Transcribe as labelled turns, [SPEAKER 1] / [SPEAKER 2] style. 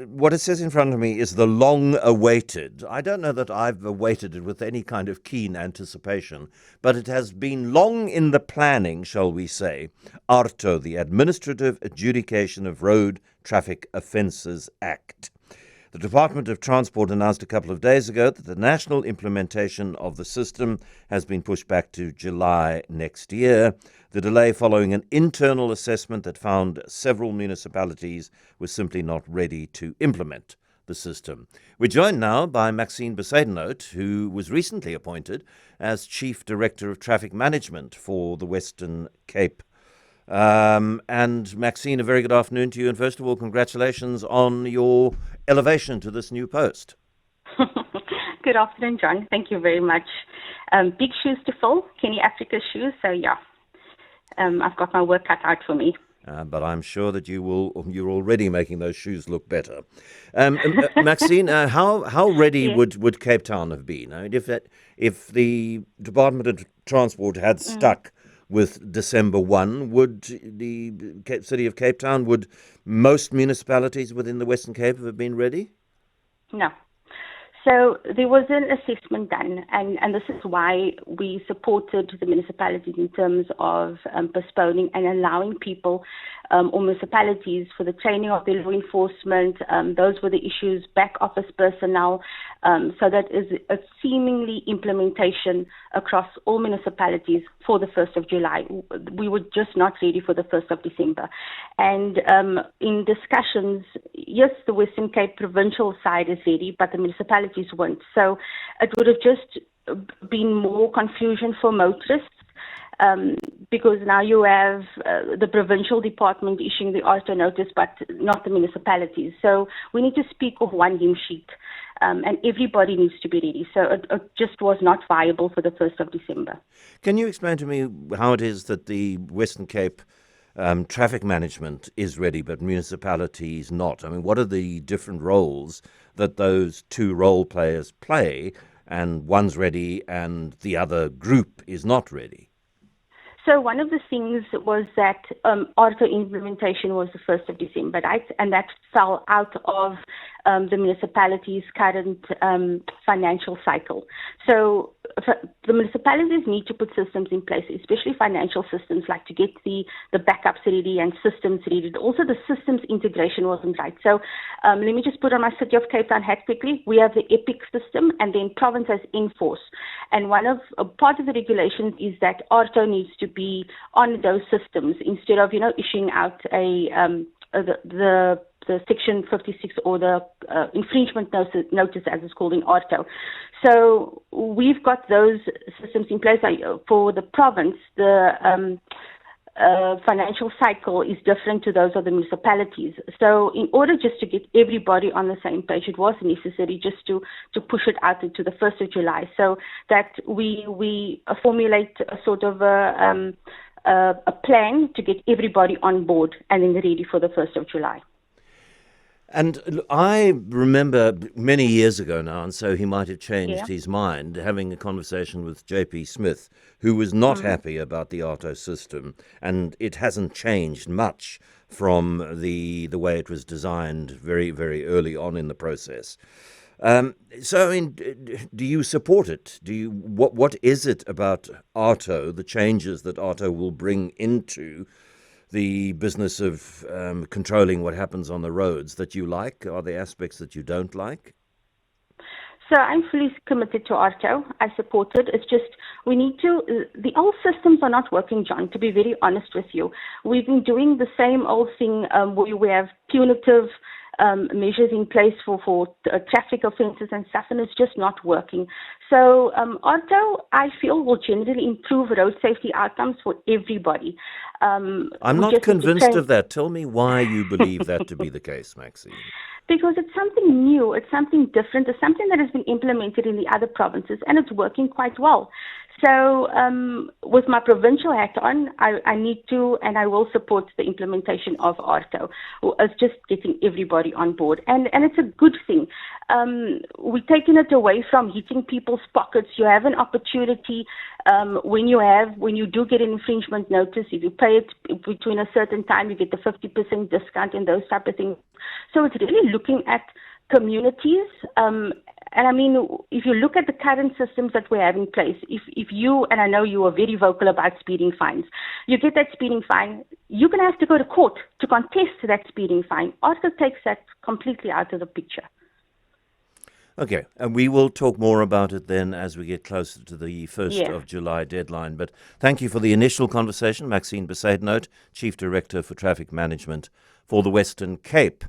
[SPEAKER 1] what it says in front of me is the long-awaited. I don't know that I've awaited it with any kind of keen anticipation, but it has been long in the planning, shall we say. AARTO, the Administrative Adjudication of Road Traffic Offences Act. The Department of Transport announced a couple of days ago that the national implementation of the system has been pushed back to July next year. The delay following an internal assessment that found several municipalities were simply not ready to implement the system. We're joined now by Maxine Bezuidenhout, who was recently appointed as Chief Director of Traffic Management for the Western Cape. And Maxine, a very good afternoon to you. And first of all, congratulations on your elevation to this new post.
[SPEAKER 2] Good afternoon, John. Thank you very much. Big shoes to fill, Kenny Africa's shoes. So yeah, I've got my work cut out for me.
[SPEAKER 1] But I'm sure that you're already making those shoes look better. Maxine, how ready would Cape Town have been? I mean, if the Department of Transport had stuck with December 1, would the city of Cape Town, would most municipalities within the Western Cape have been ready?
[SPEAKER 2] No. So there was an assessment done, and this is why we supported the municipalities in terms of postponing and allowing people or municipalities for the training of their law enforcement. Those were the issues, back office personnel. So that is a seemingly implementation across all municipalities for the 1st of July. We were just not ready for the 1st of December. And in discussions, yes, the Western Cape Provincial side is ready, but the municipalities weren't. So it would have just been more confusion for motorists. Because now you have the provincial department issuing the AARTO notice, but not the municipalities. So we need to speak of one hymn sheet, and everybody needs to be ready. So it just was not viable for the 1st of December.
[SPEAKER 1] Can you explain to me how it is that the Western Cape traffic management is ready, but municipalities not? I mean, what are the different roles that those two role players play, and one's ready and the other group is not ready?
[SPEAKER 2] So one of the things was that AARTO implementation was the 1st of December, right? And that fell out of the municipality's current financial cycle. So the municipalities need to put systems in place, especially financial systems, like to get the backups ready and systems ready. Also, the systems integration wasn't right. So let me just put on my City of Cape Town hat quickly. We have the EPIC system, and then province has Enforce. And part of the regulations is that AARTO needs to be on those systems instead of issuing out the Section 56 or the infringement notice, as it's called in AARTO. So we've got those systems in place. For the province, the financial cycle is different to those of the municipalities. So in order just to get everybody on the same page, it was necessary just to push it out into the 1st of July, so that we formulate a sort of a plan to get everybody on board and then ready for the 1st of July.
[SPEAKER 1] And I remember many years ago now, and so he might have changed his mind, having a conversation with J.P. Smith, who was not happy about the AARTO system, and it hasn't changed much from the way it was designed very, very early on in the process. So, I mean, do you support it? What is it about AARTO, the changes that AARTO will bring into the business of controlling what happens on the roads that you like? Are there aspects that you don't like?
[SPEAKER 2] So I'm fully committed to AARTO. I support it. It's just the old systems are not working, John, to be very honest with you. We've been doing the same old thing where we have punitive measures in place for traffic offences and stuff, and it's just not working. So AARTO, I feel, will generally improve road safety outcomes for everybody.
[SPEAKER 1] I'm not convinced of that. Tell me why you believe that to be the case, Maxine.
[SPEAKER 2] Because it's something new, it's something different, it's something that has been implemented in the other provinces, and it's working quite well. So with my provincial hat on, I need to and I will support the implementation of AARTO. It's just getting everybody on board. And it's a good thing. We're taking it away from hitting people's pockets. You have an opportunity when you do get an infringement notice, if you pay it between a certain time, you get the 50% discount and those type of things. So it's really looking at communities. And I mean, if you look at the current systems that we have in place, if you, and I know you are very vocal about speeding fines, you get that speeding fine, you're going to have to go to court to contest that speeding fine. AARTO takes that completely out of the picture.
[SPEAKER 1] Okay, and we will talk more about it then as we get closer to the 1st of July deadline. But thank you for the initial conversation, Maxine Bezuidenhout, Chief Director for Traffic Management for the Western Cape.